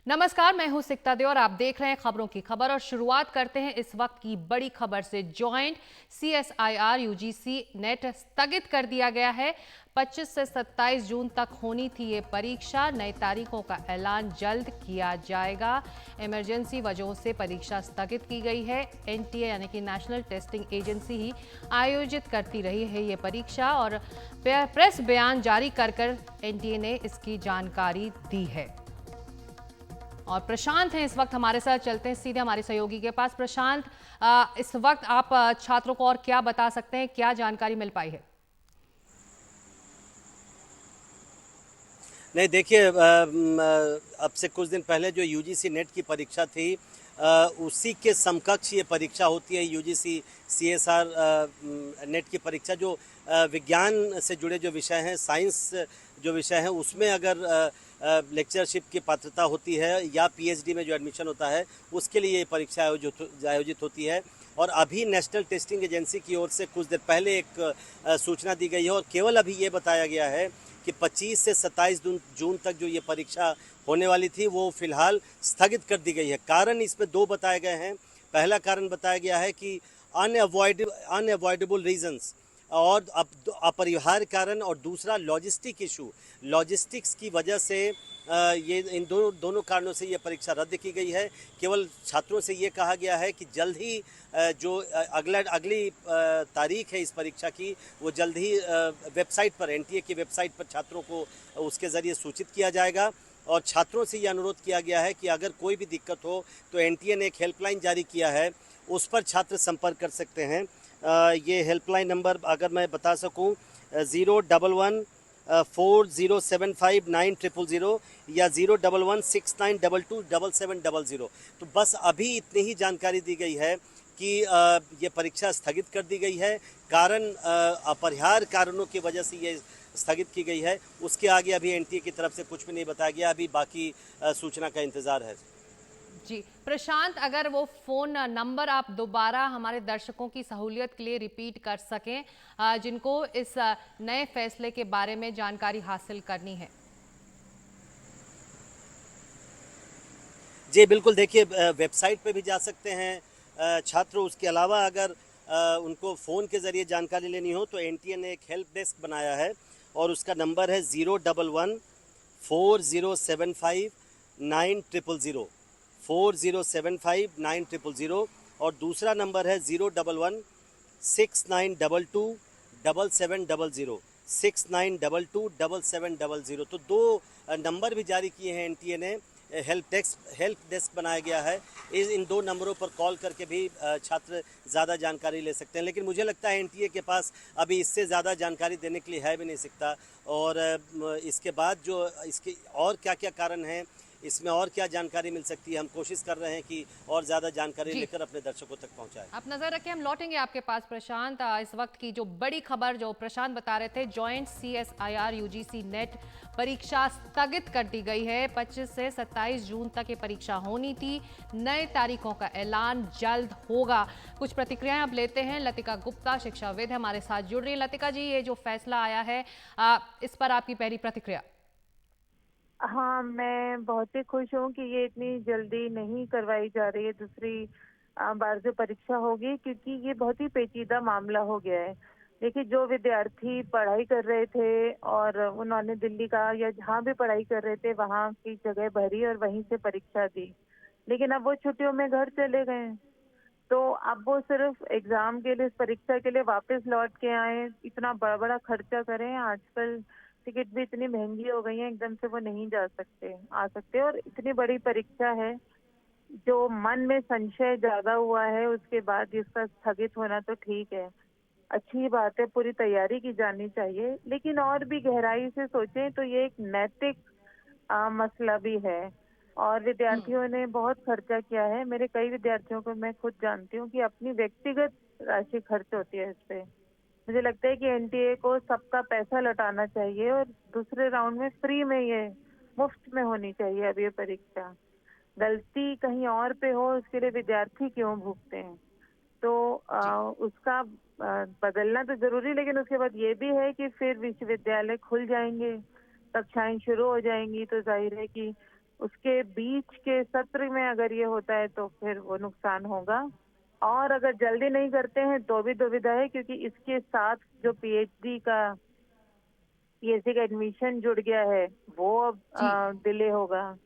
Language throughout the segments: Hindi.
नमस्कार, मैं हूं सिकता दे और आप देख रहे हैं खबरों की खबर। और शुरुआत करते हैं इस वक्त की बड़ी खबर से। जॉइंट CSIR UGC नेट स्थगित कर दिया गया है। 25 से 27 जून तक होनी थी ये परीक्षा। नई तारीखों का ऐलान जल्द किया जाएगा। इमरजेंसी वजहों से परीक्षा स्थगित की गई है। NTA यानी कि नेशनल टेस्टिंग एजेंसी ही आयोजित करती रही है ये परीक्षा और प्रेस बयान जारी कर NTA ने इसकी जानकारी दी है। और प्रशांत हैं इस वक्त हमारे साथ। चलते हैं सीधे हमारे सहयोगी के पास। प्रशांत, इस वक्त आप छात्रों को और क्या बता सकते हैं, क्या जानकारी मिल पाई है? नहीं देखिए, अब से कुछ दिन पहले जो यूजीसी नेट की परीक्षा थी, उसी के समकक्ष ये परीक्षा होती है यूजीसी सीएसआर नेट की परीक्षा। जो विज्ञान से जुड़े जो विषय हैं, साइंस जो विषय हैं, उसमें अगर लेक्चरशिप की पात्रता होती है या पीएचडी में जो एडमिशन होता है, उसके लिए ये परीक्षा आयोजित होती है। और अभी नेशनल टेस्टिंग एजेंसी की ओर से कुछ देर पहले एक सूचना दी गई है और केवल अभी ये बताया गया है कि 25 से 27 जून तक जो ये परीक्षा होने वाली थी वो फिलहाल स्थगित कर दी गई है। कारण इसमें दो बताए गए हैं। पहला कारण बताया गया है कि अनअवॉइडेबल रीजंस, और अपरिहार्य कारण, और दूसरा लॉजिस्टिक इशू। लॉजिस्टिक्स की वजह से ये इन दोनों कारणों से ये परीक्षा रद्द की गई है। केवल छात्रों से ये कहा गया है कि जल्द ही जो अगली तारीख है इस परीक्षा की, वो जल्द ही वेबसाइट पर, एनटीए की वेबसाइट पर छात्रों को उसके ज़रिए सूचित किया जाएगा। और छात्रों से ये अनुरोध किया गया है कि अगर कोई भी दिक्कत हो तो एनटीए ने एक हेल्पलाइन जारी किया है, उस पर छात्र संपर्क कर सकते हैं। ये हेल्पलाइन नंबर अगर मैं बता सकूं, 01140759000 या 01169227700। तो बस अभी इतनी ही जानकारी दी गई है कि ये परीक्षा स्थगित कर दी गई है। कारण अपरिहार्य कारणों की वजह से ये स्थगित की गई है। उसके आगे अभी एनटीए की तरफ से कुछ भी नहीं बताया गया। अभी बाकी सूचना का इंतजार है। जी प्रशांत, अगर वो फोन नंबर आप दोबारा हमारे दर्शकों की सहूलियत के लिए रिपीट कर सकें, जिनको इस नए फैसले के बारे में जानकारी हासिल करनी है। जी बिल्कुल, देखिए वेबसाइट पे भी जा सकते हैं छात्र। उसके अलावा अगर उनको फ़ोन के ज़रिए जानकारी लेनी हो तो एनटीए ने एक हेल्प डेस्क बनाया है और उसका नंबर है 01140759000, 40759000। और दूसरा नंबर है 01169227700, 69227700। तो दो नंबर भी जारी किए हैं एनटीए ने। हेल्प डेस्क बनाया गया है। इन दो नंबरों पर कॉल करके भी छात्र ज़्यादा जानकारी ले सकते हैं। लेकिन मुझे लगता है एनटीए के पास अभी इससे ज़्यादा जानकारी देने के लिए है भी नहीं सकता। और इसके बाद जो इसके और क्या क्या कारण हैं, इसमें और क्या जानकारी मिल सकती है, हम कोशिश कर रहे हैं कि और ज़्यादा जानकारी जी, लेकर अपने दर्शकों तक पहुँचाएं। आप नजर रखें, हम लौटेंगे आपके पास प्रशांत। इस वक्त की जो बड़ी खबर जो प्रशांत बता रहे थे, जॉइंट CSIR UGC नेट परीक्षा स्थगित कर दी गई है। 25 से 27 जून तक ये परीक्षा होनी थी। नए तारीखों का ऐलान जल्द होगा। कुछ प्रतिक्रियाएं अब लेते हैं। लतिका गुप्ता शिक्षाविद हमारे साथ जुड़ रही है। लतिका जी, ये जो फैसला आया है, इस पर आपकी पहली प्रतिक्रिया? हाँ, मैं बहुत ही खुश हूँ कि ये इतनी जल्दी नहीं करवाई जा रही है दूसरी बार जो परीक्षा होगी, क्योंकि ये बहुत ही पेचीदा मामला हो गया है। देखिए, जो विद्यार्थी पढ़ाई कर रहे थे और उन्होंने दिल्ली का या जहाँ भी पढ़ाई कर रहे थे वहाँ की जगह भरी और वहीं से परीक्षा दी, लेकिन अब वो छुट्टियों में घर चले गए हैं। तो अब वो सिर्फ एग्जाम के लिए, इस परीक्षा के लिए वापस लौट के आए, इतना बड़ा बड़ा खर्चा करें। आजकल टिकट भी इतनी महंगी हो गई है, एकदम से वो नहीं जा सकते आ सकते। और इतनी बड़ी परीक्षा है, जो मन में संशय ज्यादा हुआ है उसके बाद इसका स्थगित होना तो ठीक है, अच्छी बात है, पूरी तैयारी की जानी चाहिए। लेकिन और भी गहराई से सोचें तो ये एक नैतिक मसला भी है। और विद्यार्थियों ने बहुत खर्चा किया है। मेरे कई विद्यार्थियों को मैं खुद जानती हूँ कि अपनी व्यक्तिगत राशि खर्च होती है इस पे। मुझे लगता है कि एनटीए को सबका पैसा लौटाना चाहिए और दूसरे राउंड में फ्री में, ये मुफ्त में होनी चाहिए अब ये परीक्षा। गलती कहीं और पे हो उसके लिए विद्यार्थी क्यों भुगते हैं? तो जी। उसका बदलना तो जरूरी, लेकिन उसके बाद ये भी है कि फिर विश्वविद्यालय खुल जाएंगे, कक्षाएं शुरू हो जाएंगी, तो जाहिर है कि उसके बीच के सत्र में अगर ये होता है तो फिर वो नुकसान होगा। और अगर जल्दी नहीं करते हैं तो भी दुविधा है, क्योंकि इसके साथ जो पीएचडी का एडमिशन जुड़ गया है वो अब डिले होगा।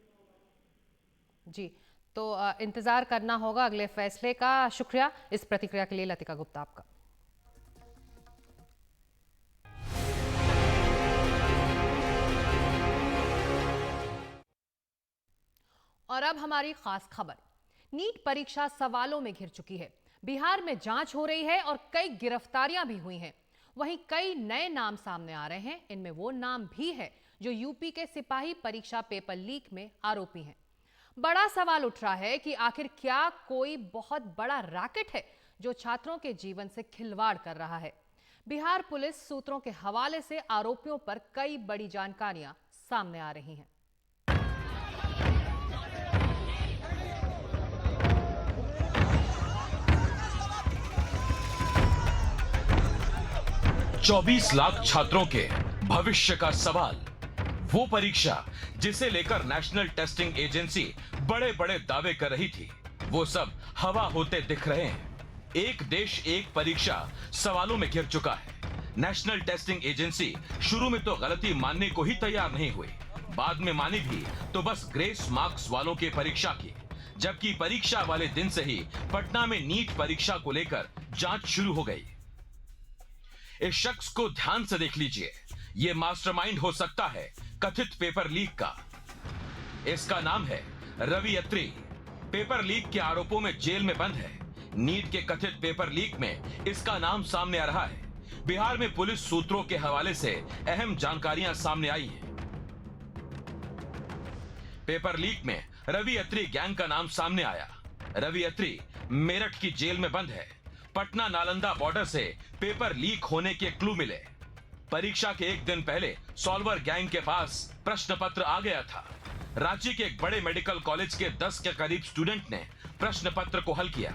जी, तो इंतजार करना होगा अगले फैसले का। शुक्रिया इस प्रतिक्रिया के लिए लतिका गुप्ता आपका। और अब हमारी खास खबर। नीट परीक्षा सवालों में घिर चुकी है। बिहार में जांच हो रही है और कई गिरफ्तारियां भी हुई हैं। वहीं कई नए नाम सामने आ रहे हैं। इनमें वो नाम भी है जो यूपी के सिपाही परीक्षा पेपर लीक में आरोपी हैं। बड़ा सवाल उठ रहा है कि आखिर क्या कोई बहुत बड़ा रैकेट है जो छात्रों के जीवन से खिलवाड़ कर रहा है। बिहार पुलिस सूत्रों के हवाले से आरोपियों पर कई बड़ी जानकारियां सामने आ रही हैं। 24 लाख छात्रों के भविष्य का सवाल, वो परीक्षा जिसे लेकर नेशनल टेस्टिंग एजेंसी बड़े बड़े दावे कर रही थी, वो सब हवा होते दिख रहे हैं। एक देश एक परीक्षा सवालों में घिर चुका है। नेशनल टेस्टिंग एजेंसी शुरू में तो गलती मानने को ही तैयार नहीं हुई, बाद में मानी भी तो बस ग्रेस मार्क्स वालों की परीक्षा की, जबकि परीक्षा वाले दिन से ही पटना में नीट परीक्षा को लेकर जांच शुरू हो गई। इस शख्स को ध्यान से देख लीजिए, ये मास्टरमाइंड हो सकता है कथित पेपर लीक का। इसका नाम है रवि अत्री। पेपर लीक के आरोपों में जेल में बंद है। नीट के कथित पेपर लीक में इसका नाम सामने आ रहा है। बिहार में पुलिस सूत्रों के हवाले से अहम जानकारियां सामने आई हैं। पेपर लीक में रवि अत्री गैंग का नाम सामने आया। रवि अत्री मेरठ की जेल में बंद है। पटना नालंदा बॉर्डर से पेपर लीक होने के क्लू मिले। परीक्षा के एक दिन पहले सॉल्वर गैंग के पास प्रश्न पत्र आ गया था। रांची के एक बड़े मेडिकल कॉलेज के 10 के करीब स्टूडेंट ने प्रश्न पत्र को हल किया।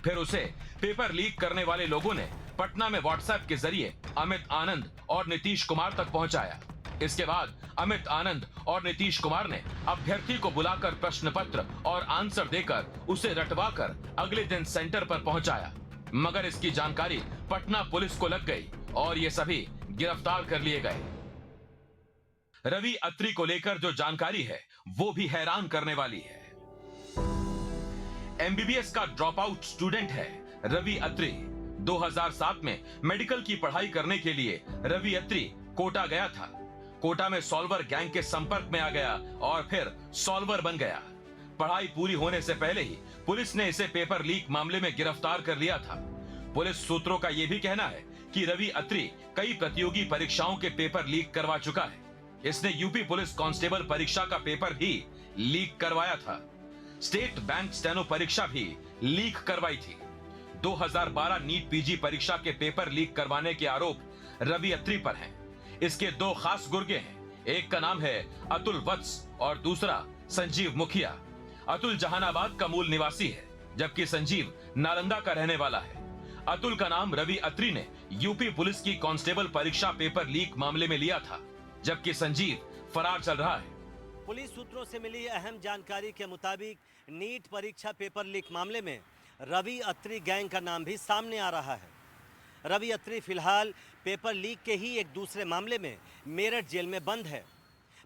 फिर उसे पेपर लीक करने वाले लोगों ने पटना में व्हाट्सएप के जरिए अमित आनंद और नीतीश कुमार तक पहुंचाया। इसके बाद अमित आनंद और नीतीश कुमार ने अभ्यर्थी को बुलाकर प्रश्न पत्र और आंसर देकर उसे रटवाकर अगले दिन सेंटर पर पहुंचाया। मगर इसकी जानकारी पटना पुलिस को लग गई और ये सभी गिरफ्तार कर लिए गए। रवि अत्री को लेकर जो जानकारी है वो भी हैरान करने वाली है। एमबीबीएस का ड्रॉप आउट स्टूडेंट है रवि अत्री। 2007 में मेडिकल की पढ़ाई करने के लिए रवि अत्री कोटा गया था। कोटा में सॉल्वर गैंग के संपर्क में आ गया और फिर सॉल्वर बन गया। पढ़ाई पूरी होने से पहले ही पुलिस ने इसे पेपर लीक मामले में गिरफ्तार कर लिया था। पुलिस सूत्रों का यह भी कहना है कि रवि अत्री कई प्रतियोगी परीक्षाओं के पेपर लीक करवा चुका है। इसने यूपी पुलिस कांस्टेबल परीक्षा का पेपर भी लीक करवाया था। स्टेट बैंक स्टेनो परीक्षा भी लीक करवाई थी। 2012 नीट पीजी परीक्षा के पेपर लीक करवाने के आरोप रवि अत्री पर हैं। इसके दो खास गुर्गे हैं। एक का नाम है अतुल वत्स और दूसरा संजीव मुखिया। अतुल जहानाबाद का मूल निवासी है, जबकि संजीव नालंदा का रहने वाला है। अतुल का नाम रवि अत्री ने यूपी पुलिस की कांस्टेबल परीक्षा पेपर लीक मामले में लिया था, जबकि संजीव फरार चल रहा है। पुलिस सूत्रों से मिली अहम जानकारी के मुताबिक नीट परीक्षा पेपर लीक मामले में रवि अत्री गैंग का नाम भी सामने आ रहा है। रवि अत्री फिलहाल पेपर लीक के ही एक दूसरे मामले में मेरठ जेल में बंद है।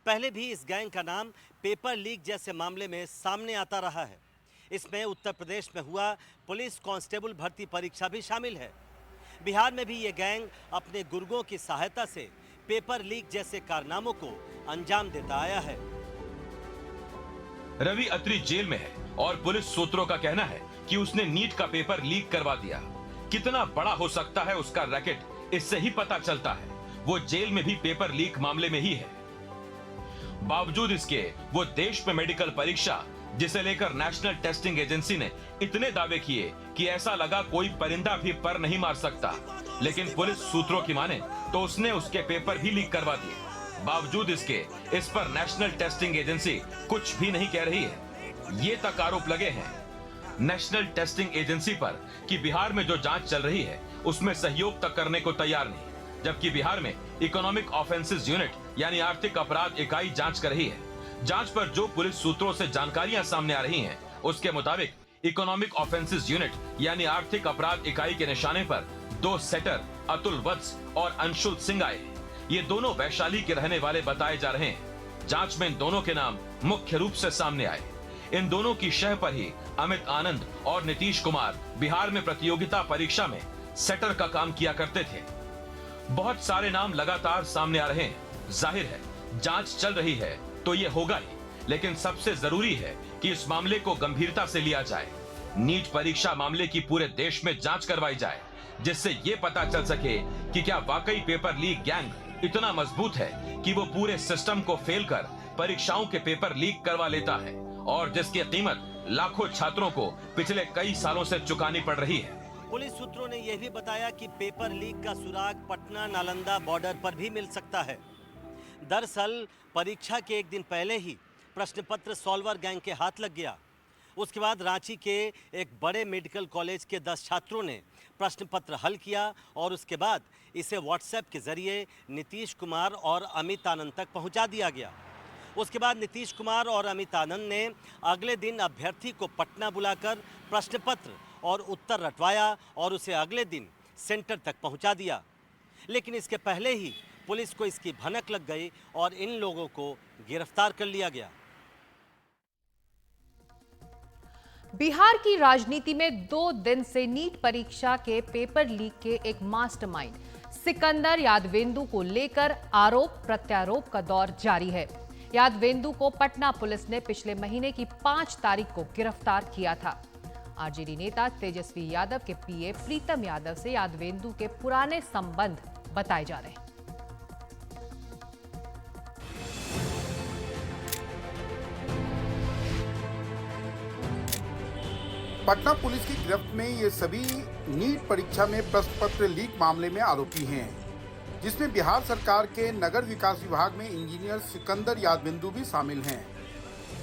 पहले भी इस गैंग का नाम पेपर लीक जैसे मामले में सामने आता रहा है। इसमें उत्तर प्रदेश में हुआ पुलिस कांस्टेबल भर्ती परीक्षा भी शामिल है। बिहार में भी ये गैंग अपने गुर्गों की सहायता से पेपर लीक जैसे कारनामों को अंजाम देता आया है। रवि अत्री जेल में है और पुलिस सूत्रों का कहना है कि उसने नीट का पेपर लीक करवा दिया। कितना बड़ा हो सकता है उसका रैकेट, इससे ही पता चलता है वो जेल में भी पेपर लीक मामले में ही है। बावजूद इसके वो देश में मेडिकल परीक्षा जिसे लेकर नेशनल टेस्टिंग एजेंसी ने इतने दावे किए कि ऐसा लगा कोई परिंदा भी पर नहीं मार सकता, लेकिन पुलिस सूत्रों की माने तो उसने उसके पेपर भी लीक करवा दिए। बावजूद इसके इस पर नेशनल टेस्टिंग एजेंसी कुछ भी नहीं कह रही है। ये तक आरोप लगे हैं नेशनल टेस्टिंग एजेंसी पर कि बिहार में जो जांच चल रही है उसमें सहयोग तक करने को तैयार नहीं, जबकि बिहार में इकोनॉमिक ऑफेंसेस यूनिट यानी आर्थिक अपराध इकाई जांच कर रही है। जांच पर जो पुलिस सूत्रों से जानकारियां सामने आ रही हैं, उसके मुताबिक इकोनॉमिक ऑफेंसेस यूनिट यानी आर्थिक अपराध इकाई के निशाने पर 2 सेटर अतुल वत्स और अंशुल सिंह आए। ये दोनों वैशाली के रहने वाले बताए जा रहे हैं। जांच में इन दोनों के नाम मुख्य रूप से सामने आए। इन दोनों की शह पर ही अमित आनंद और नीतीश कुमार बिहार में प्रतियोगिता परीक्षा में सेटर का काम किया करते थे। बहुत सारे नाम लगातार सामने आ रहे हैं। जाहिर है जांच चल रही है तो ये होगा ही, लेकिन सबसे जरूरी है कि इस मामले को गंभीरता से लिया जाए। नीट परीक्षा मामले की पूरे देश में जांच करवाई जाए, जिससे ये पता चल सके कि क्या वाकई पेपर लीक गैंग इतना मजबूत है कि वो पूरे सिस्टम को फेल कर परीक्षाओं के पेपर लीक करवा लेता है, और जिसकी कीमत लाखों छात्रों को पिछले कई सालों से चुकानी पड़ रही है। पुलिस सूत्रों ने यह भी बताया कि पेपर लीक का सुराग पटना नालंदा बॉर्डर पर भी मिल सकता है। दरअसल परीक्षा के एक दिन पहले ही प्रश्न पत्र सॉल्वर गैंग के हाथ लग गया। उसके बाद रांची के एक बड़े मेडिकल कॉलेज के 10 छात्रों ने प्रश्न पत्र हल किया और उसके बाद इसे व्हाट्सएप के जरिए नीतीश कुमार और अमित आनंद तक पहुंचा दिया गया। उसके बाद नीतीश कुमार और अमित आनंद ने अगले दिन अभ्यर्थी को पटना बुलाकर प्रश्न पत्र और उत्तर रटवाया और उसे अगले दिन सेंटर तक पहुंचा दिया। लेकिन इसके पहले ही पुलिस को इसकी भनक लग गई और इन लोगों को गिरफ्तार कर लिया गया। बिहार की राजनीति में 2 दिन से नीट परीक्षा के पेपर लीक के एक मास्टरमाइंड सिकंदर यादवेंदु को लेकर आरोप प्रत्यारोप का दौर जारी है। यादवेंदु को पटना पुलिस ने पिछले महीने की 5 तारीख को गिरफ्तार किया था। आरजेडी नेता तेजस्वी यादव के पीए प्रीतम यादव से यादवेंदु के पुराने संबंध बताए जा रहे हैं। पटना पुलिस की गिरफ्त में ये सभी नीट परीक्षा में प्रश्न पत्र लीक मामले में आरोपी हैं, जिसमें बिहार सरकार के नगर विकास विभाग में इंजीनियर सिकंदर यादवेंदु भी शामिल हैं।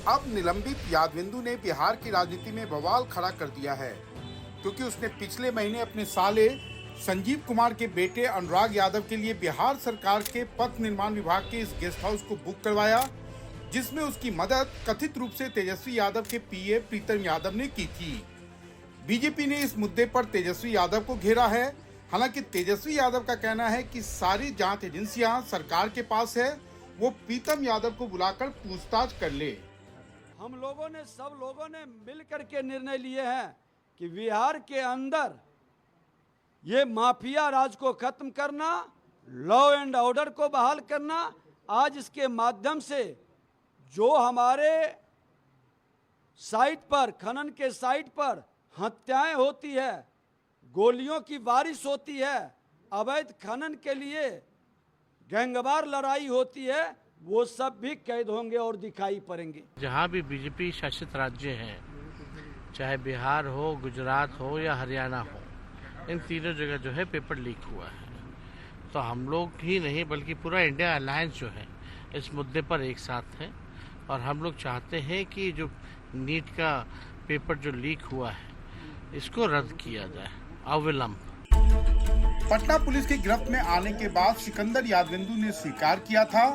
अब निलंबित यादवेंदु ने बिहार की राजनीति में बवाल खड़ा कर दिया है, क्योंकि उसने पिछले महीने अपने साले संजीव कुमार के बेटे अनुराग यादव के लिए बिहार सरकार के पथ निर्माण विभाग के इस गेस्ट हाउस को बुक करवाया, जिसमें उसकी मदद कथित रूप से तेजस्वी यादव के पीए प्रीतम यादव ने की थी। बीजेपी ने इस मुद्दे पर तेजस्वी यादव को घेरा है। हालांकि तेजस्वी यादव का कहना है कि सारी जांच एजेंसियां सरकार के पास है, वो प्रीतम यादव को बुलाकर पूछताछ कर ले। हम लोगों ने सब लोगों ने मिलकर के निर्णय लिए हैं कि बिहार के अंदर ये माफिया राज को खत्म करना, लॉ एंड ऑर्डर को बहाल करना। आज इसके माध्यम से जो हमारे साइट पर, खनन के साइट पर हत्याएं होती है, गोलियों की बारिश होती है, अवैध खनन के लिए गैंगवार लड़ाई होती है, वो सब भी कैद होंगे और दिखाई पड़ेंगे। जहाँ भी बीजेपी शासित राज्य हैं, चाहे बिहार हो, गुजरात हो या हरियाणा हो, इन तीनों जगह जो है पेपर लीक हुआ है। तो हम लोग ही नहीं बल्कि पूरा इंडिया अलायंस जो है इस मुद्दे पर एक साथ है, और हम लोग चाहते हैं कि जो नीट का पेपर जो लीक हुआ है इसको रद्द किया जाए अविलंब। पटना पुलिस की गिरफ्त में आने के बाद सिकंदर यादवेंदु ने स्वीकार किया था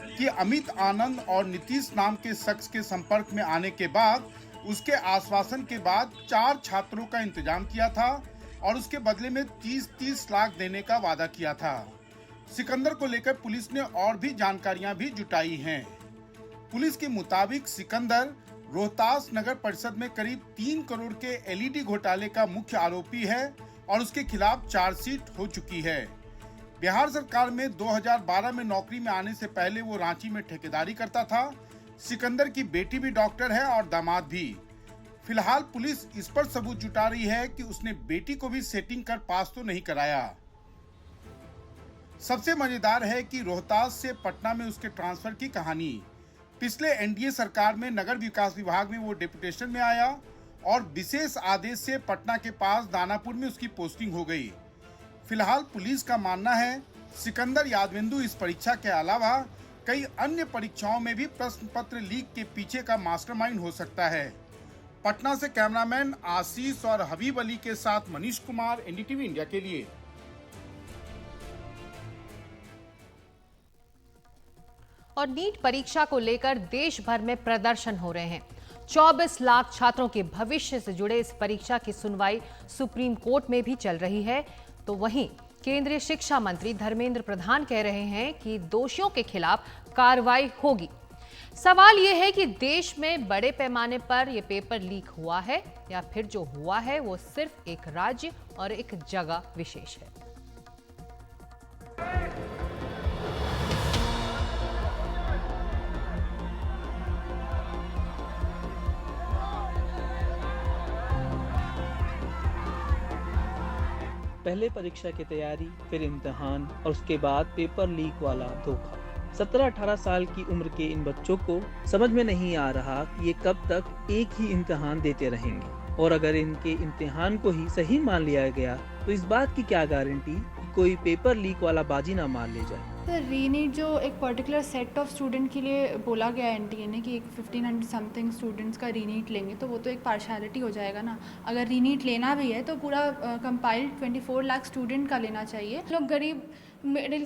कि अमित आनंद और नीतीश नाम के शख्स के संपर्क में आने के बाद उसके आश्वासन के बाद 4 छात्रों का इंतजाम किया था और उसके बदले में 30-30 लाख देने का वादा किया था। सिकंदर को लेकर पुलिस ने और भी जानकारियां भी जुटाई हैं। पुलिस के मुताबिक सिकंदर रोहतास नगर परिषद में करीब 3 करोड़ के एलईडी घोटाले का मुख्य आरोपी है और उसके खिलाफ चार्जशीट हो चुकी है। बिहार सरकार में 2012 में नौकरी में आने से पहले वो रांची में ठेकेदारी करता था। सिकंदर की बेटी भी डॉक्टर है और दामाद भी। फिलहाल पुलिस इस पर सबूत जुटा रही है कि उसने बेटी को भी सेटिंग कर पास तो नहीं कराया। सबसे मजेदार है कि रोहतास से पटना में उसके ट्रांसफर की कहानी। पिछले एनडीए सरकार में नगर विकास विभाग में वो डेपुटेशन में आया और विशेष आदेश से पटना के पास दानापुर में उसकी पोस्टिंग हो गई। फिलहाल पुलिस का मानना है सिकंदर यादवेंदु इस परीक्षा के अलावा कई अन्य परीक्षाओं में भी प्रश्न पत्र लीक के पीछे का मास्टरमाइंड हो सकता है। पटना से कैमरामैन आशीष और हबीब अली के साथ मनीष कुमार, एनडीटीवी इंडिया के लिए। और नीट परीक्षा को लेकर देश भर में प्रदर्शन हो रहे हैं। 24 लाख छात्रों के भविष्य से जुड़े इस परीक्षा की सुनवाई सुप्रीम कोर्ट में भी चल रही है। तो वहीं केंद्रीय शिक्षा मंत्री धर्मेंद्र प्रधान कह रहे हैं कि दोषियों के खिलाफ कार्रवाई होगी। सवाल यह है कि देश में बड़े पैमाने पर यह पेपर लीक हुआ है या फिर जो हुआ है वो सिर्फ एक राज्य और एक जगह विशेष है। पहले परीक्षा की तैयारी, फिर इम्तिहान और उसके बाद पेपर लीक वाला धोखा। 17-18 साल की उम्र के इन बच्चों को समझ में नहीं आ रहा कि ये कब तक एक ही इम्तिहान देते रहेंगे, और अगर इनके इम्तिहान को ही सही मान लिया गया तो इस बात की क्या गारंटी कि कोई पेपर लीक वाला बाजी ना मार ले जाए। सर, रीनीट जो एक पर्टिकुलर सेट ऑफ स्टूडेंट के लिए बोला गया है एनटीए ने कि 1500 समथिंग स्टूडेंट्स का रीनीट लेंगे, तो वो तो एक पार्शियलिटी हो जाएगा ना। अगर रीनीट लेना भी है तो पूरा कंपाइल्ड 24 लाख स्टूडेंट का लेना चाहिए। लोग गरीब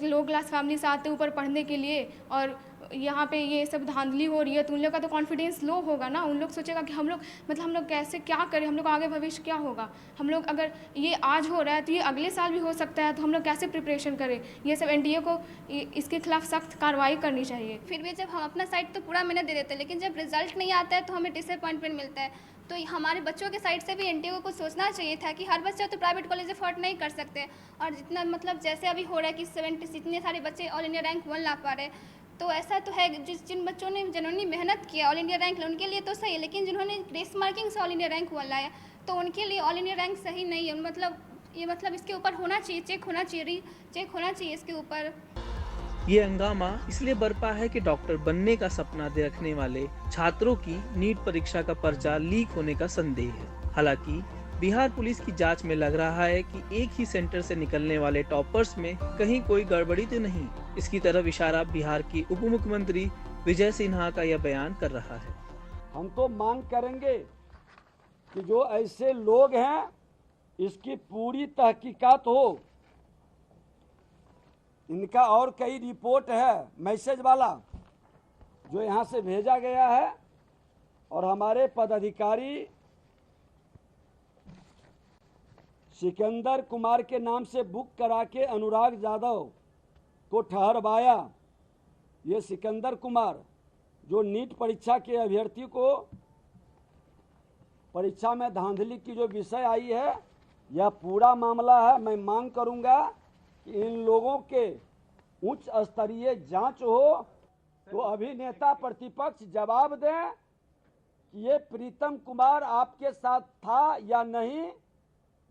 लो क्लास फैमिली से आते हैं ऊपर पढ़ने के लिए, और यहाँ पे ये सब धांधली हो रही है, तो उन लोग का तो कॉन्फिडेंस लो होगा ना। उन लोग सोचेगा कि हम लोग कैसे क्या करें, हम लोग का आगे भविष्य क्या होगा। हम लोग अगर ये आज हो रहा है तो ये अगले साल भी हो सकता है, तो हम लोग कैसे प्रिपरेशन करें। ये सब एनटीए को इसके खिलाफ सख्त कार्रवाई करनी चाहिए। फिर भी जब हम अपना साइड तो पूरा मेहनत दे देते हैं, लेकिन जब रिजल्ट नहीं आता है तो हमें डिसअपॉइंटमेंट मिलता है। तो हमारे बच्चों के साइड से भी एनटीए को कुछ सोचना चाहिए था कि हर बच्चा तो प्राइवेट कॉलेज अफोर्ड नहीं कर सकते, और जितना मतलब जैसे अभी हो रहा है कि 70 इतने सारे बच्चे ऑल इंडिया रैंक 1 ला पा रहे हैं, तो ऐसा तो है जिन बच्चों ने जिन्होंने मेहनत किया ऑल इंडिया रैंक उनके लिए तो सही है, लेकिन जिन्होंने ग्रेस मार्किंग से ऑल इंडिया रैंक 1 लाया तो उनके लिए ऑल इंडिया रैंक सही नहीं है। मतलब इसके ऊपर होना चाहिए, चेक होना चाहिए इसके ऊपर। ये हंगामा इसलिए बरपा है कि डॉक्टर बनने का सपना रखने वाले छात्रों की नीट परीक्षा का पर्चा लीक होने का संदेह है। हालांकि बिहार पुलिस की जांच में लग रहा है कि एक ही सेंटर से निकलने वाले टॉपर्स में कहीं कोई गड़बड़ी तो नहीं। इसकी तरफ इशारा बिहार की उप मुख्यमंत्री विजय सिन्हा का यह बयान कर रहा है। हम तो मांग करेंगे कि जो ऐसे लोग हैं इसकी पूरी तहकीकात हो। इनका और कई रिपोर्ट है मैसेज वाला जो यहाँ से भेजा गया है, और हमारे पदाधिकारी सिकंदर कुमार के नाम से बुक करा के अनुराग यादव को ठहरवाया। ये सिकंदर कुमार जो नीट परीक्षा के अभ्यर्थी को परीक्षा में धांधली की जो विषय आई है, यह पूरा मामला है। मैं मांग करूंगा कि इन लोगों के उच्च स्तरीय जांच हो, तो अभिनेता प्रतिपक्ष जवाब दें कि ये प्रीतम कुमार आपके साथ था या नहीं,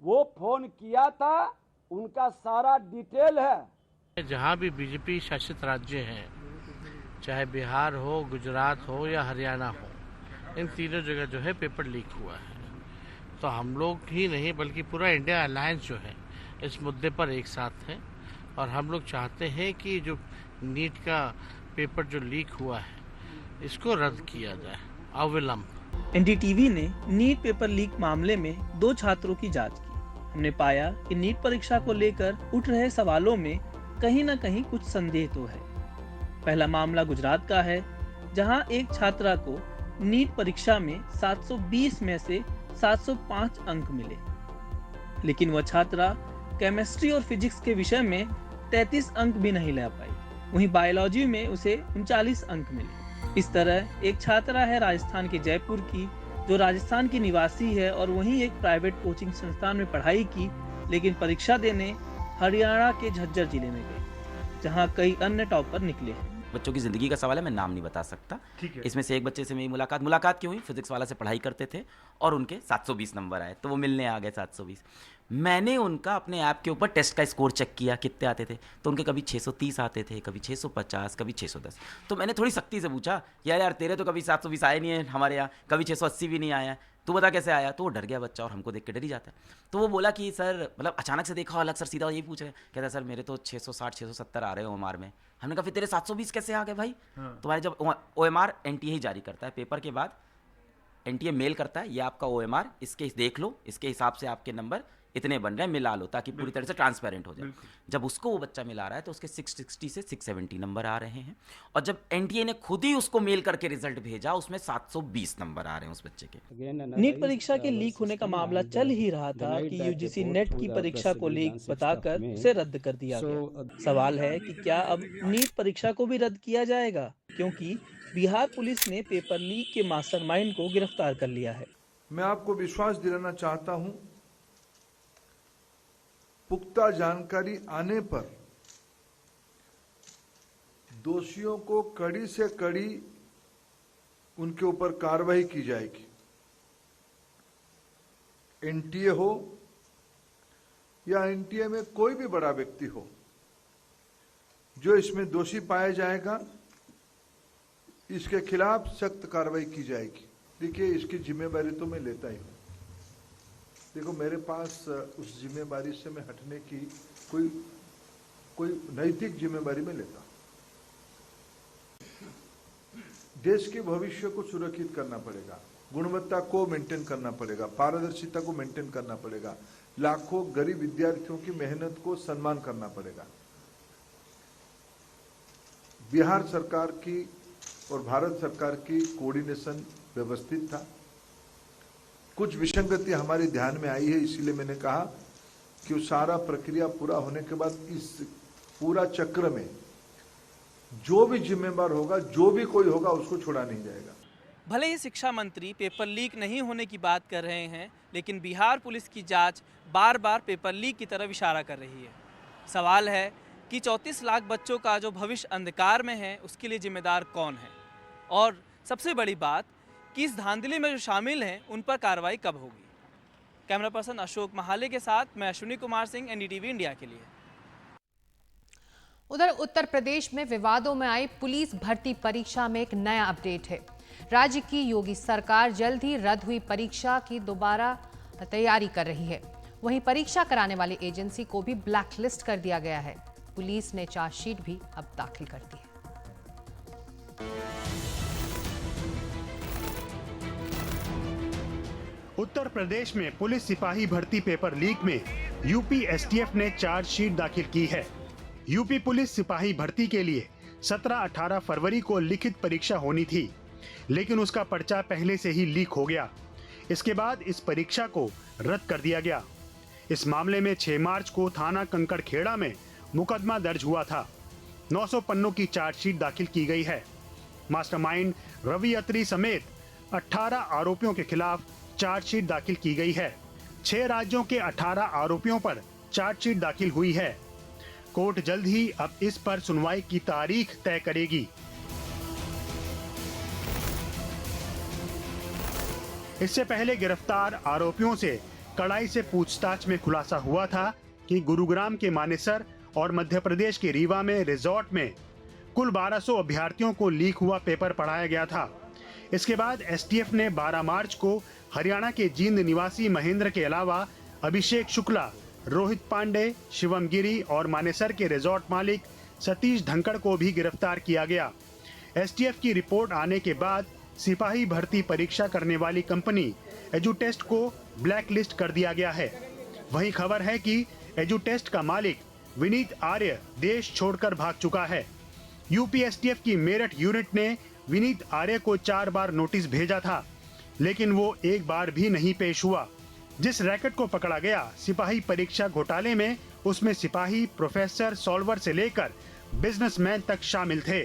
वो फोन किया था, उनका सारा डिटेल है। जहाँ भी बीजेपी शासित राज्य हैं, चाहे बिहार हो, गुजरात हो या हरियाणा हो, इन तीनों जगह जो है पेपर लीक हुआ है। तो हम लोग ही नहीं बल्कि पूरा इंडिया अलायंस जो है इस मुद्दे पर एक साथ है, और हम लोग चाहते हैं कि जो नीट का पेपर जो लीक हुआ है इसको रद्द किया जाए अविलंब। एनडीटीवी ने नीट पेपर लीक मामले में 2 छात्रों की जांच की। हमने पाया कि नीट परीक्षा को लेकर उठ रहे सवालों में कहीं न कहीं कुछ संदेह तो है। पहला मामला गुजरात का है, जहां एक छात्रा को नीट परीक्षा में 720 में से 705 अंक मिले, लेकिन वह छात्रा केमिस्ट्री और फिजिक्स के विषय में 33 अंक भी नहीं ला पाई। वहीं बायोलॉजी में उसे 39 अंक मिले। इस तरह एक छात्रा है राजस्थान के जयपुर की, जो राजस्थान की निवासी है और वहीं एक प्राइवेट कोचिंग संस्थान में पढ़ाई की, लेकिन परीक्षा देने हरियाणा के झज्जर जिले में गई, जहां कई अन्य टॉपर निकले हैं। बच्चों की ज़िंदगी का सवाल है, मैं नाम नहीं बता सकता। इसमें से एक बच्चे से मेरी मुलाकात क्यों हुई, फिजिक्स वाला से पढ़ाई करते थे और उनके 720 नंबर आए, तो वो मिलने आ गए 720। मैंने उनका अपने ऐप के ऊपर टेस्ट का स्कोर चेक किया कितने आते थे, तो उनके कभी 630 आते थे, कभी 650, कभी 610। तो मैंने थोड़ी सख्ती से पूछा, यार तेरे तो कभी 720 आए नहीं है हमारे यहाँ, कभी 680 भी नहीं आया, तू बता कैसे आया। तो वो डर गया बच्चा, और हमको देख के डर ही जाता है। तो वो बोला कि सर मतलब अचानक से देखा अलग, सर सीधा यही पूछ रहे, कहता सर मेरे तो 660 670 आ रहे हो OMR में। हमने कहा फिर तेरे 720 कैसे आ गए भाई? तुम्हारे जब OMR NTA ही जारी करता है, पेपर के बाद NTA मेल करता है, ये आपका OMR, इसके देख लो, इसके हिसाब से आपके नंबर इतने बन रहे हैं, मिला लो ताकि पूरी तरह से ट्रांसपेरेंट हो जाए। जब उसको वो बच्चा मिला रहा है तो उसके 660 से 670 नंबर आ रहे हैं, और जब एनटीए ने खुद ही उसको मेल करके रिजल्ट भेजा उसमें 720 नंबर आ रहे हैं उस बच्चे के। नीट परीक्षा के लीक होने का मामला चल ही रहा था कि यूजीसी नेट की परीक्षा को लीक बताकर उसे रद्द कर दिया गया। सवाल है कि क्या अब नीट परीक्षा को भी रद्द किया जाएगा, क्योंकि बिहार पुलिस ने पेपर लीक के मास्टरमाइंड को गिरफ्तार कर लिया है। मैं आपको विश्वास दिलाना चाहता हूं, पुख्ता जानकारी आने पर दोषियों को कड़ी से कड़ी उनके ऊपर कार्रवाई की जाएगी। एनटीए हो या एनटीए में कोई भी बड़ा व्यक्ति हो, जो इसमें दोषी पाया जाएगा इसके खिलाफ सख्त कार्रवाई की जाएगी। देखिए, इसकी जिम्मेवारी तो मैं लेता ही हूं। देखो, मेरे पास उस जिम्मेवारी से मैं हटने की कोई नैतिक जिम्मेवारी में लेता हूं। देश के भविष्य को सुरक्षित करना पड़ेगा, गुणवत्ता को मेंटेन करना पड़ेगा, पारदर्शिता को मेंटेन करना पड़ेगा, लाखों गरीब विद्यार्थियों की मेहनत को सम्मान करना पड़ेगा। बिहार सरकार की और भारत सरकार की कोऑर्डिनेशन व्यवस्थित था। कुछ विसंगति हमारे ध्यान में आई है, इसीलिए मैंने कहा कि वो सारा प्रक्रिया पूरा होने के बाद इस पूरा चक्र में जो भी जिम्मेदार होगा, जो भी कोई होगा, उसको छोड़ा नहीं जाएगा। भले ही शिक्षा मंत्री पेपर लीक नहीं होने की बात कर रहे हैं, लेकिन बिहार पुलिस की जांच बार बार पेपर लीक की तरफ इशारा कर रही है। सवाल है कि 34 लाख बच्चों का जो भविष्य अंधकार में है, उसके लिए जिम्मेदार कौन है, और सबसे बड़ी बात कि इस धांधली में जो शामिल हैं उन पर कार्रवाई कब होगी। कैमरा पर्सन अशोक महाले के साथ मैं अश्विनी कुमार सिंह, एनडीटीवी इंडिया के लिए। उधर उत्तर प्रदेश में विवादों में आई पुलिस भर्ती परीक्षा में एक नया अपडेट है। राज्य की योगी सरकार जल्द ही रद्द हुई परीक्षा की दोबारा तैयारी कर रही है। वहीं परीक्षा कराने वाली एजेंसी को भी ब्लैकलिस्ट कर दिया गया है। पुलिस ने चार्जशीट भी अब दाखिल कर दी है। उत्तर प्रदेश में पुलिस सिपाही भर्ती पेपर लीक में यूपी एसटीएफ ने चार्जशीट दाखिल की है। यूपी पुलिस सिपाही भर्ती के लिए 17-18 फरवरी को लिखित परीक्षा होनी थी, लेकिन उसका पर्चा पहले से ही लीक हो गया। इसके बाद इस परीक्षा को रद्द कर दिया गया। इस मामले में 6 मार्च को थाना कंकड़खेड़ा में मुकदमा दर्ज हुआ था। 900 पन्नों की चार्जशीट दाखिल की गई है। मास्टरमाइंड रवि अत्री समेत 18 आरोपियों के खिलाफ चार्जशीट दाखिल की गई है। 6 राज्यों के 18 आरोपियों पर चार्जशीट दाखिल हुई है। कोर्ट जल्द ही अब इस पर सुनवाई की तारीख तय करेगी। इससे पहले गिरफ्तार आरोपियों से कड़ाई से पूछताछ में खुलासा हुआ था कि गुरुग्राम के मानेसर और मध्य प्रदेश के रीवा में रिजॉर्ट में कुल 1200 अभ्यर्थियों को लीक हुआ पेपर पढ़ाया गया था। इसके बाद एसटीएफ ने 12 मार्च को हरियाणा के जींद निवासी महेंद्र के अलावा अभिषेक शुक्ला, रोहित पांडे, शिवम गिरी और मानेसर के रिजॉर्ट मालिक सतीश धनखड़ को भी गिरफ्तार किया गया। एसटीएफ की रिपोर्ट आने के बाद सिपाही भर्ती परीक्षा करने वाली कंपनी एजुटेस्ट को ब्लैकलिस्ट कर दिया गया है। वहीं खबर है कि एजुटेस्ट का मालिक विनीत आर्य देश छोड़कर भाग चुका है। यूपी एसटीएफ की मेरठ यूनिट ने विनीत आर्य को 4 बार नोटिस भेजा था, लेकिन वो एक बार भी नहीं पेश हुआ। जिस रैकेट को पकड़ा गया सिपाही परीक्षा घोटाले में, उसमें सिपाही, प्रोफेसर, सॉल्वर से लेकर बिजनेसमैन तक शामिल थे।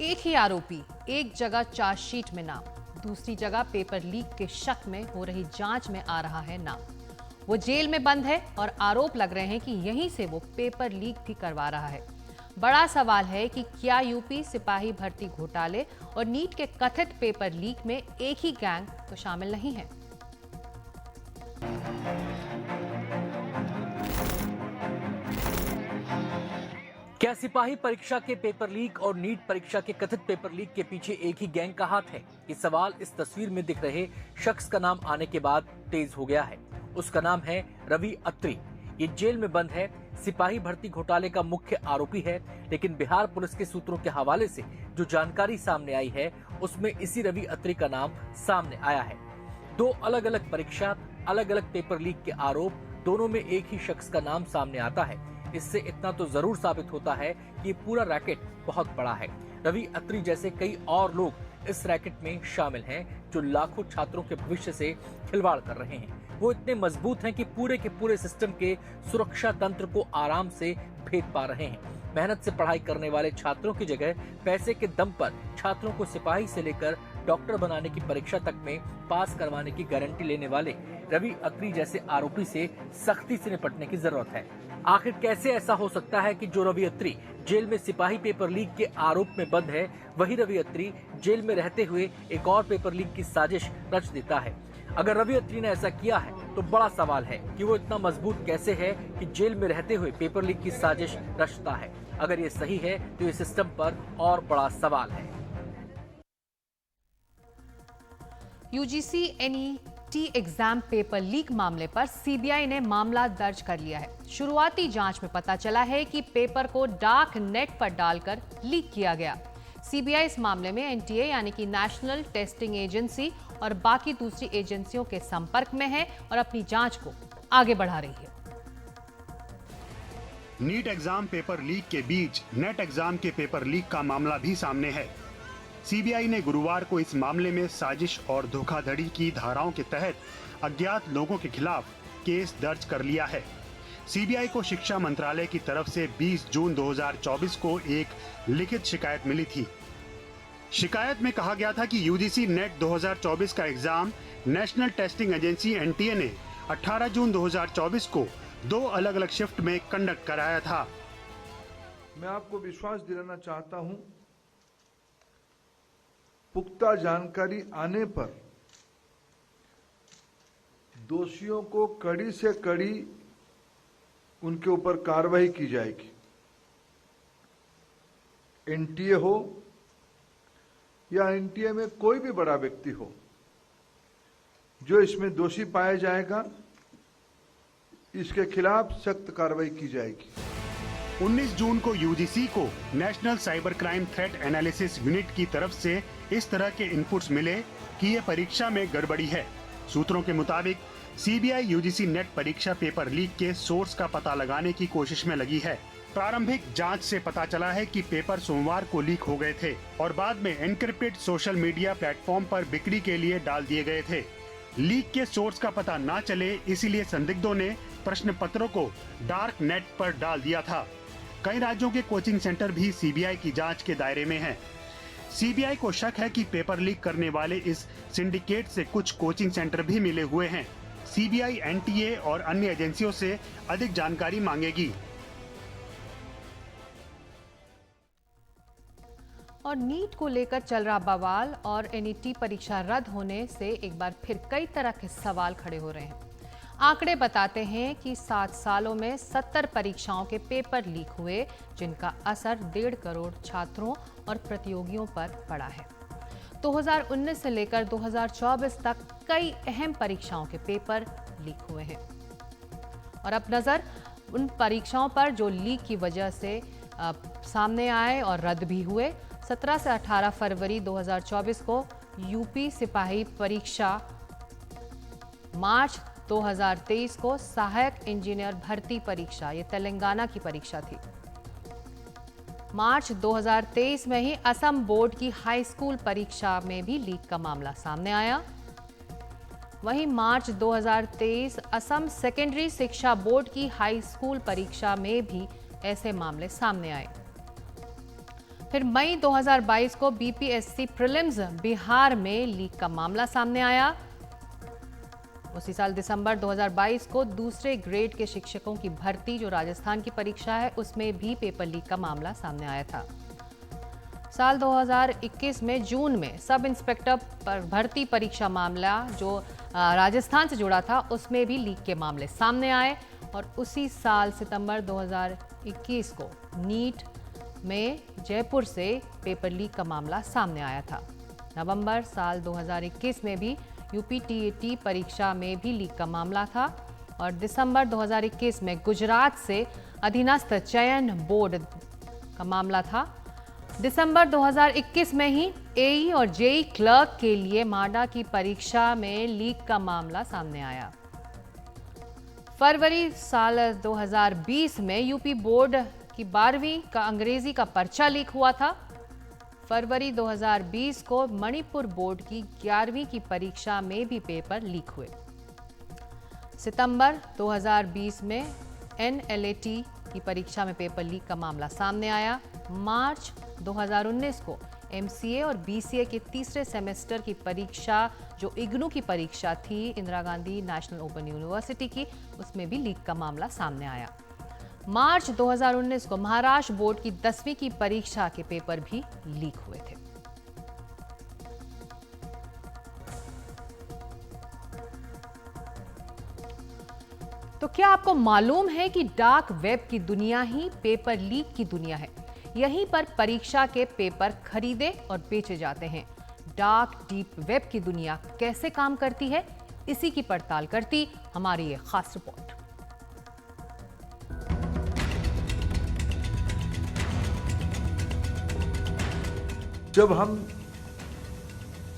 एक ही आरोपी एक जगह चार्जशीट में नाम, दूसरी जगह पेपर लीक के शक में हो रही जांच में आ रहा है नाम। वो जेल में बंद है और आरोप लग रहे हैं कि यहीं से वो पेपर लीक भी करवा रहा है। बड़ा सवाल है कि क्या यूपी सिपाही भर्ती घोटाले और नीट के कथित पेपर लीक में एक ही गैंग तो शामिल नहीं है। क्या सिपाही परीक्षा के पेपर लीक और नीट परीक्षा के कथित पेपर लीक के पीछे एक ही गैंग का हाथ है? ये सवाल इस तस्वीर में दिख रहे शख्स का नाम आने के बाद तेज हो गया है। उसका नाम है रवि अत्री। ये जेल में बंद है, सिपाही भर्ती घोटाले का मुख्य आरोपी है, लेकिन बिहार पुलिस के सूत्रों के हवाले से जो जानकारी सामने आई है उसमें इसी रवि अत्री का नाम सामने आया है। दो अलग अलग परीक्षा, अलग अलग पेपर लीक के आरोप, दोनों में एक ही शख्स का नाम सामने आता है। इससे इतना तो जरूर साबित होता है कि पूरा रैकेट बहुत बड़ा है। रवि अत्री जैसे कई और लोग इस रैकेट में शामिल हैं जो लाखों छात्रों के भविष्य से खिलवाड़ कर रहे हैं। वो इतने मजबूत हैं कि पूरे के पूरे सिस्टम के सुरक्षा तंत्र को आराम से भेद पा रहे हैं। मेहनत से पढ़ाई करने वाले छात्रों की जगह पैसे के दम पर छात्रों को सिपाही से लेकर डॉक्टर बनाने की परीक्षा तक में पास करवाने की गारंटी लेने वाले रवि अत्री जैसे आरोपी से सख्ती से निपटने की जरूरत है। आखिर कैसे ऐसा हो सकता है कि जो रवि अत्री जेल में सिपाही पेपर लीक के आरोप में बंद है, वही रवि अत्री जेल में रहते हुए एक और पेपर लीक की साजिश रच देता है। अगर रवि अत्री ने ऐसा किया है तो बड़ा सवाल है कि वो इतना मजबूत कैसे है कि जेल में रहते हुए पेपर लीक की साजिश रचता है। अगर ये सही है तो ये सिस्टम पर और बड़ा सवाल है। UGC NET exam paper leak मामले पर सीबीआई ने मामला दर्ज कर लिया है। शुरुआती जांच में पता चला है कि पेपर को डार्क नेट पर डालकर लीक किया गया। सीबीआई इस मामले में एनटीए यानी कि नेशनल टेस्टिंग एजेंसी और बाकी दूसरी एजेंसियों के संपर्क में है और अपनी जांच को आगे बढ़ा रही है। नीट एग्जाम पेपर लीक के बीच नेट एग्जाम के पेपर लीक का मामला भी सामने है। सीबीआई ने गुरुवार को इस मामले में साजिश और धोखाधड़ी की धाराओं के तहत अज्ञात लोगों के खिलाफ केस दर्ज कर लिया है। सीबीआई को शिक्षा मंत्रालय की तरफ से 20 जून 2024 को एक लिखित शिकायत मिली थी। शिकायत में कहा गया था कि यूजीसी नेट 2024 का exam national testing agency NTA ने 18 जून 2024 को 2 अलग अलग शिफ्ट में कंडक्ट कराया था। मैं आपको विश्वास दिलाना चाहता हूं, पुख्ता जानकारी आने पर दोषियों को कड़ी से कड़ी उनके ऊपर कार्रवाई की जाएगी। एनटीए हो या एनटीए में कोई भी बड़ा व्यक्ति हो, जो इसमें दोषी पाया जाएगा, इसके खिलाफ सख्त कार्रवाई की जाएगी। 19 जून को यूजीसी को national cyber crime threat analysis unit की तरफ से इस तरह के इनपुट्स मिले कि ये परीक्षा में गड़बड़ी है। सूत्रों के मुताबिक सीबीआई यूजीसी नेट परीक्षा पेपर लीक के सोर्स का पता लगाने की कोशिश में लगी है। प्रारंभिक जांच से पता चला है कि पेपर सोमवार को लीक हो गए थे और बाद में एनक्रिप्टेड सोशल मीडिया प्लेटफॉर्म पर बिक्री के लिए डाल दिए गए थे। लीक के सोर्स का पता न चले, इसीलिए संदिग्धों ने प्रश्न पत्रों को डार्क नेट पर डाल दिया था। कई राज्यों के कोचिंग सेंटर भी सीबीआई की जांच के दायरे में हैं। सीबीआई को शक है कि पेपर लीक करने वाले इस सिंडिकेट से कुछ कोचिंग सेंटर भी मिले हुए हैं। सीबीआई एनटीए और अन्य एजेंसियों से अधिक जानकारी मांगेगी। और नीट को लेकर चल रहा बवाल और एनईटी परीक्षा रद्द होने से एक बार फिर कई तरह के सवाल खड़े हो रहे हैं। आंकड़े बताते हैं कि 7 सालों में 70 परीक्षाओं के पेपर लीक हुए, जिनका असर 1.5 करोड़ छात्रों और प्रतियोगियों पर पड़ा है। 2019 से लेकर 2024 तक कई अहम परीक्षाओं के पेपर लीक हुए हैं। और अब नजर उन परीक्षाओं पर जो लीक की वजह से सामने आए और रद्द भी हुए। 17 से 18 फरवरी 2024 को यूपी सिपाही परीक्षा, मार्च 2023 को सहायक इंजीनियर भर्ती परीक्षा, ये तेलंगाना की परीक्षा थी। मार्च 2023 में ही असम बोर्ड की हाई स्कूल परीक्षा में भी लीक का मामला सामने आया। वहीं मार्च 2023 असम सेकेंडरी शिक्षा बोर्ड की हाई स्कूल परीक्षा में भी ऐसे मामले सामने आए। फिर मई 2022 को बीपीएससी प्रीलिम्स बिहार में लीक का मामला सामने आया। उसी साल दिसंबर 2022 को दूसरे ग्रेड के शिक्षकों की भर्ती, जो राजस्थान की परीक्षा है, उसमें भी पेपर लीक का मामला सामने आया था। साल 2021 में जून में सब इंस्पेक्टर पर भर्ती परीक्षा मामला, जो राजस्थान से जुड़ा था, उसमें भी लीक के मामले सामने आए। और उसी साल सितंबर 2021 को नीट में जयपुर से पेपर लीक का मामला सामने आया था। नवंबर साल 2021 में भी यूपी टीएटी परीक्षा में भी लीक का मामला था। और दिसंबर 2021 में गुजरात से अधीनस्थ चयन बोर्ड का मामला था। दिसंबर 2021 में ही एई और जेई क्लर्क के लिए माडा की परीक्षा में लीक का मामला सामने आया। फरवरी साल 2020 में यूपी बोर्ड की 12वीं का अंग्रेजी का पर्चा लीक हुआ था। फरवरी 2020 को मणिपुर बोर्ड की 11वीं की परीक्षा में भी पेपर लीक हुए। सितंबर 2020 में एनएलएटी की परीक्षा में पेपर लीक का मामला सामने आया। मार्च 2019 को एमसीए और बीसीए के तीसरे सेमेस्टर की परीक्षा, जो इग्नू की परीक्षा थी, Indira Gandhi national open university की, उसमें भी लीक का मामला सामने आया। मार्च 2019 को महाराष्ट्र बोर्ड की 10वीं की परीक्षा के पेपर भी लीक हुए थे। तो क्या आपको मालूम है कि डार्क वेब की दुनिया ही पेपर लीक की दुनिया है? यहीं पर परीक्षा के पेपर खरीदे और बेचे जाते हैं। डार्क डीप वेब की दुनिया कैसे काम करती है, इसी की पड़ताल करती हमारी ये खास रिपोर्ट। जब हम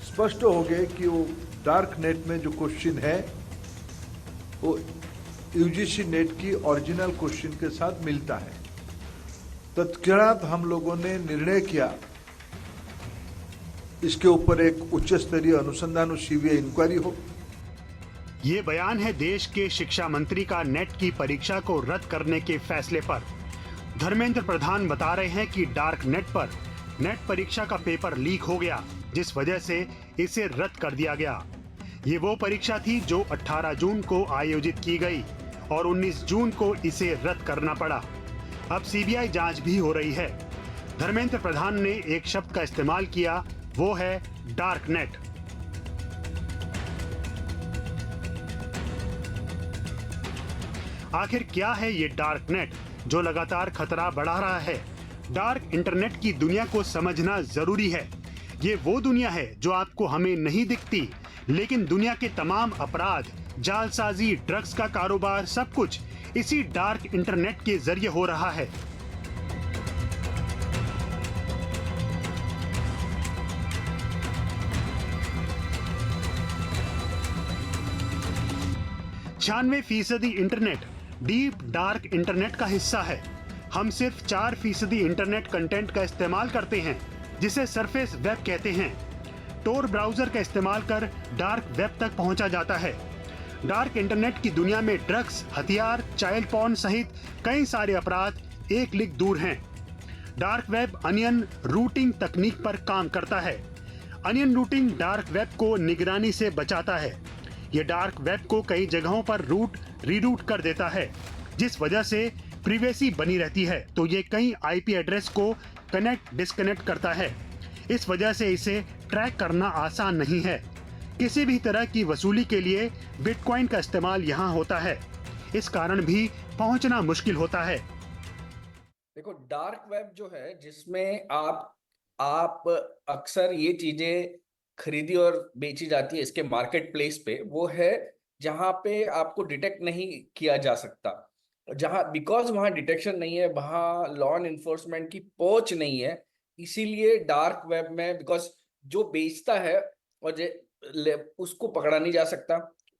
स्पष्ट हो गए कि वो डार्क नेट में जो क्वेश्चन है वो यूजीसी नेट की ओरिजिनल क्वेश्चन के साथ मिलता है, तत्क्षणात हम लोगों ने निर्णय किया इसके ऊपर एक उच्च स्तरीय अनुसंधान और सीबीआई इंक्वायरी हो। ये बयान है देश के शिक्षा मंत्री का नेट की परीक्षा को रद्द करने के फैसले पर। धर्मेंद्र प्रधान बता रहे हैं कि डार्क नेट पर नेट परीक्षा का पेपर लीक हो गया, जिस वजह से इसे रद्द कर दिया गया। ये वो परीक्षा थी जो 18 जून को आयोजित की गई और 19 जून को इसे रद्द करना पड़ा। अब सीबीआई जांच भी हो रही है। धर्मेंद्र प्रधान ने एक शब्द का इस्तेमाल किया, वो है डार्क नेट। आखिर क्या है ये डार्क नेट जो लगातार खतरा बढ़ा रहा है? डार्क इंटरनेट की दुनिया को समझना जरूरी है। ये वो दुनिया है जो आपको हमें नहीं दिखती, लेकिन दुनिया के तमाम अपराध, जालसाजी, ड्रग्स का कारोबार, सब कुछ इसी डार्क इंटरनेट के जरिए हो रहा है। %96 इंटरनेट डीप डार्क इंटरनेट का हिस्सा है। हम सिर्फ 4% इंटरनेट कंटेंट का इस्तेमाल करते हैं, जिसे सरफेस वेब कहते हैं। टोर ब्राउजर का इस्तेमाल कर डार्क वेब तक पहुंचा जाता है। डार्क इंटरनेट की दुनिया में ड्रग्स, हथियार, चाइल्ड पॉर्न सहित कई सारे अपराध एक क्लिक दूर हैं। डार्क वेब अनियन रूटिंग तकनीक पर काम करता है। अनियन रूटिंग डार्क वेब को निगरानी से बचाता है। ये डार्क वेब को कई जगहों पर रीरूट कर देता है, जिस वजह से प्रिवेसी बनी रहती है। तो ये कई आईपी एड्रेस को कनेक्ट डिस्कनेक्ट करता है। इस वजह से इसे ट्रैक करना आसान नहीं है। किसी भी तरह की वसूली के लिए बिटकॉइन का इस्तेमाल यहाँ होता है। इस कारण भी पहुंचना मुश्किल होता है। देखो, डार्क वेब जो है जिसमें आप अक्सर ये चीजें खरीदी और बेची जाती है इसके मार्केट प्लेस पे, वो है जहाँ पे आपको डिटेक्ट नहीं किया जा सकता, जहाँ बिकॉज वहाँ डिटेक्शन नहीं है, वहाँ लॉ एनफोर्समेंट की पहुंच नहीं है। इसीलिए डार्क वेब में बिकॉज जो बेचता है और उसको पकड़ा नहीं जा सकता।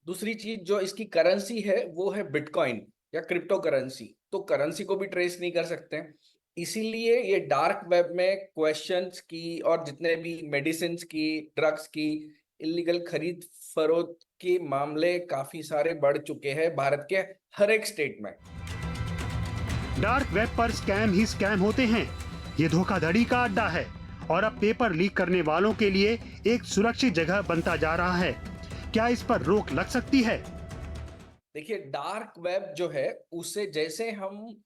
दूसरी चीज जो इसकी करेंसी है वो है बिटकॉइन या क्रिप्टो करेंसी, तो करेंसी को भी ट्रेस नहीं कर सकते। इसीलिए ये डार्क वेब में क्वेश्चंस की और जितने भी मेडिसिन की, ड्रग्स की इलीगल खरीद फरोख्त के मामले काफी सारे बढ़ चुके हैं भारत के हर एक स्टेट में। डार्क वेब पर स्कैम ही स्कैम होते हैं। ये धोखाधड़ी का अड्डा है और अब पेपर लीक करने वालों के लिए एक सुरक्षित जगह बनता जा रहा है। क्या इस पर रोक लग सकती है? देखिए, डार्क वेब जो है उससे जैसे हम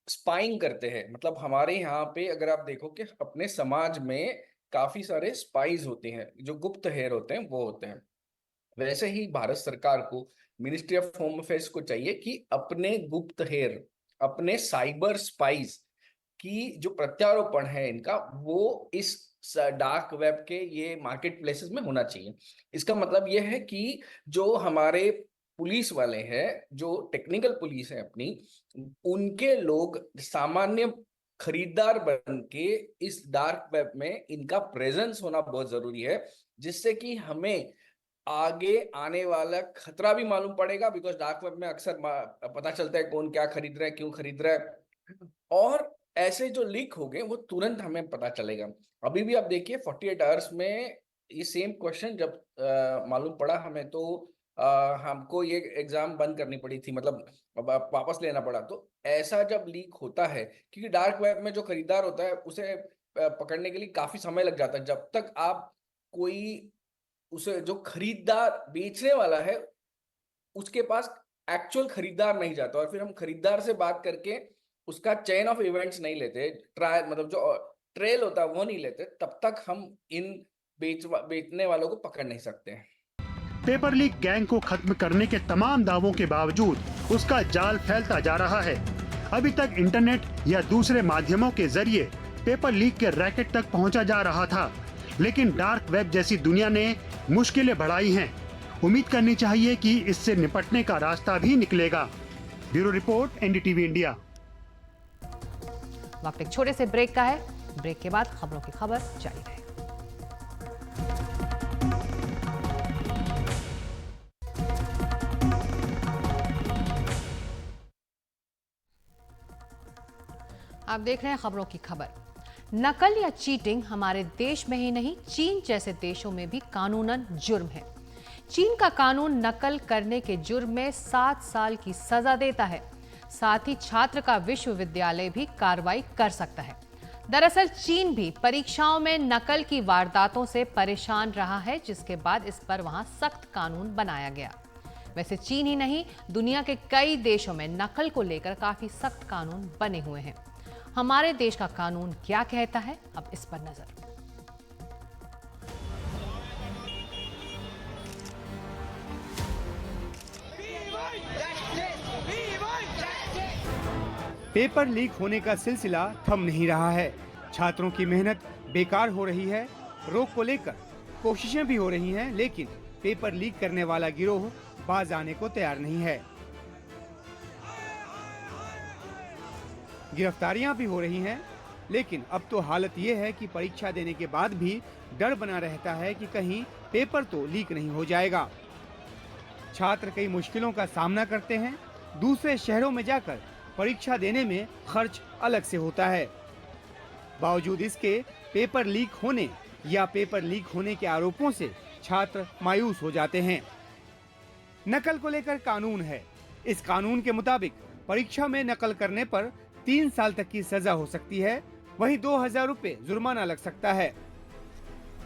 स्पाइंग करते हैं, मतलब हमारे यहाँ पे अगर आप देखो कि अपने समाज में काफी सारे स्पाइज होते हैं, जो गुप्त हेर होते हैं वो होते हैं, वैसे ही भारत सरकार को, मिनिस्ट्री ऑफ होम अफेयर्स को चाहिए कि अपने गुप्त हेर, अपने साइबर स्पाइज की जो प्रत्यारोपण है इनका, वो इस डार्क वेब के ये मार्केट प्लेसेस में होना चाहिए। इसका मतलब ये है कि जो हमारे पुलिस वाले हैं, जो टेक्निकल पुलिस है अपनी, उनके लोग सामान्य खरीदार बन के इस डार्क वेब में इनका प्रेजेंस होना बहुत जरूरी है, जिससे कि हमें आगे आने वाला खतरा भी मालूम पड़ेगा। बिकॉज डार्क वेब में अक्सर पता चलता है कौन क्या खरीद रहा है, क्यों खरीद रहा है, और ऐसे जो लीक हो गए वो तुरंत हमें पता चलेगा। अभी भी आप देखिए 48 आवर्स में ये सेम क्वेश्चन जब मालूम पड़ा हमें, तो हमको ये एग्जाम बंद करनी पड़ी थी, मतलब वापस लेना पड़ा। तो ऐसा जब लीक होता है, क्योंकि डार्क वेब में जो खरीदार होता है उसे पकड़ने के लिए काफी समय लग जाता है। जब तक आप कोई उसे जो खरीदार बेचने वाला है उसके पास एक्चुअल खरीदार नहीं जाता, और फिर हम खरीदार से बात करके उसका चेन ऑफ इवेंट्स नहीं लेते, ट्रायल मतलब जो ट्रेल होता है वो नहीं लेते, तब तक हम इन बेचने वालों को पकड़ नहीं सकते हैं। पेपर लीक गैंग को खत्म करने के तमाम दावों के बावजूद उसका जाल फैलता जा रहा है। अभी तक इंटरनेट या दूसरे माध्यमों के जरिए पेपर लीक के रैकेट तक पहुंचा जा रहा था, लेकिन डार्क वेब जैसी दुनिया ने मुश्किलें बढ़ाई हैं। उम्मीद करनी चाहिए कि इससे निपटने का रास्ता भी निकलेगा। Bureau report, NDTV India. वक्त एक छोटे से ब्रेक का है। ब्रेक के बाद खबरों की खबर जारी रहेगी। आप देख रहे हैं खबरों की खबर। नकल या चीटिंग हमारे देश में ही नहीं, चीन जैसे देशों में भी कानूनन जुर्म है। चीन का कानून नकल करने के जुर्म में 7 साल की सजा देता है। साथ ही छात्र का विश्वविद्यालय भी कार्रवाई कर सकता है। दरअसल चीन भी परीक्षाओं में नकल की वारदातों से परेशान रहा है, जिसके बाद इस पर वहां सख्त कानून बनाया गया। वैसे चीन ही नहीं, दुनिया के कई देशों में नकल को लेकर काफी सख्त कानून बने हुए हैं। हमारे देश का कानून क्या कहता है, अब इस पर नजर। पेपर लीक होने का सिलसिला थम नहीं रहा है। छात्रों की मेहनत बेकार हो रही है। रोक को लेकर कोशिशें भी हो रही हैं, लेकिन पेपर लीक करने वाला गिरोह बाज आने को तैयार नहीं है। गिरफ्तारियां भी हो रही हैं, लेकिन अब तो हालत ये है कि परीक्षा देने के बाद भी डर बना रहता है कि कहीं पेपर तो लीक नहीं हो जाएगा। छात्र कई मुश्किलों का सामना करते हैं। दूसरे शहरों में जाकर परीक्षा देने में खर्च अलग से होता है। बावजूद इसके पेपर लीक होने या पेपर लीक होने के आरोपों से छात्र मायूस हो जाते हैं। नकल को लेकर कानून है। इस कानून के मुताबिक परीक्षा में नकल करने पर 3 साल तक की सजा हो सकती है, वहीं 2000 रुपए जुर्माना लग सकता है।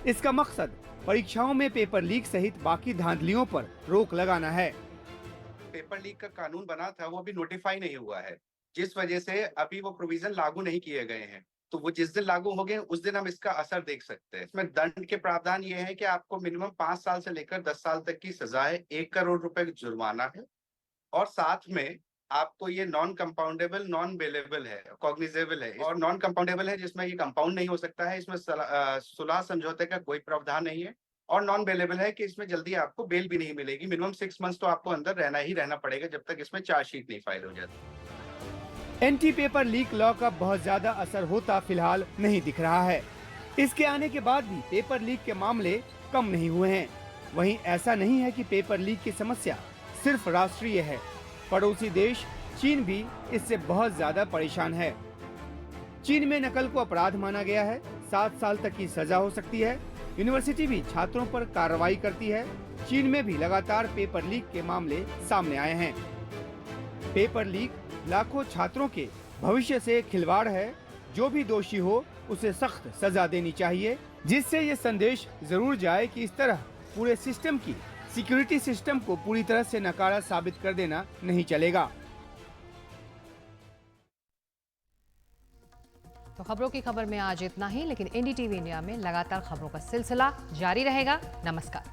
इसका मकसद परीक्षाओं में पेपर लीक सहित बाकी धांधलियों पर रोक लगाना है। पेपर लीक का कानून बना था वो अभी नोटिफाई नहीं हुआ है, जिस वजह से अभी वो प्रोविजन लागू नहीं किए गए हैं। तो वो जिस दिन लागू हो गए उस दिन हम इसका असर देख सकते हैं। इसमें दंड के प्रावधान ये है कि आपको मिनिमम 5 साल से लेकर 10 साल तक की सजा है, 1 करोड़ रुपए जुर्माना है, और साथ में आपको ये नॉन कंपाउंडेबल, नॉन बेलेबल है, कॉग्निजेबल है, और नॉन कंपाउंडेबल है जिसमें ये कंपाउंड नहीं हो सकता है, इसमें सुलह समझौते का कोई प्रावधान नहीं है, और नॉन बेलेबल है कि इसमें जल्दी आपको बेल भी नहीं मिलेगी। मिनिमम 6 मंथ्स तो आपको अंदर रहना ही रहना पड़ेगा जब तक इसमें चार्जशीट नहीं फाइल हो जाती। एंटी पेपर लीक लॉ का बहुत ज्यादा असर होता फिलहाल नहीं दिख रहा है। इसके आने के बाद भी पेपर लीक के मामले कम नहीं हुए हैं। वहीं ऐसा नहीं है कि पेपर लीक की समस्या सिर्फ राष्ट्रीय है। पड़ोसी देश चीन भी इससे बहुत ज्यादा परेशान है। चीन में नकल को अपराध माना गया है, 7 साल तक की सजा हो सकती है। यूनिवर्सिटी भी छात्रों पर कार्रवाई करती है। चीन में भी लगातार पेपर लीक के मामले सामने आए हैं। पेपर लीक लाखों छात्रों के भविष्य से खिलवाड़ है। जो भी दोषी हो उसे सख्त सजा देनी चाहिए, जिससे ये संदेश जरूर जाए कि इस तरह पूरे सिस्टम की सिक्योरिटी सिस्टम को पूरी तरह से नकारा साबित कर देना नहीं चलेगा। तो खबरों की खबर में आज इतना ही, लेकिन एनडीटीवी इंडिया में लगातार खबरों का सिलसिला जारी रहेगा। नमस्कार।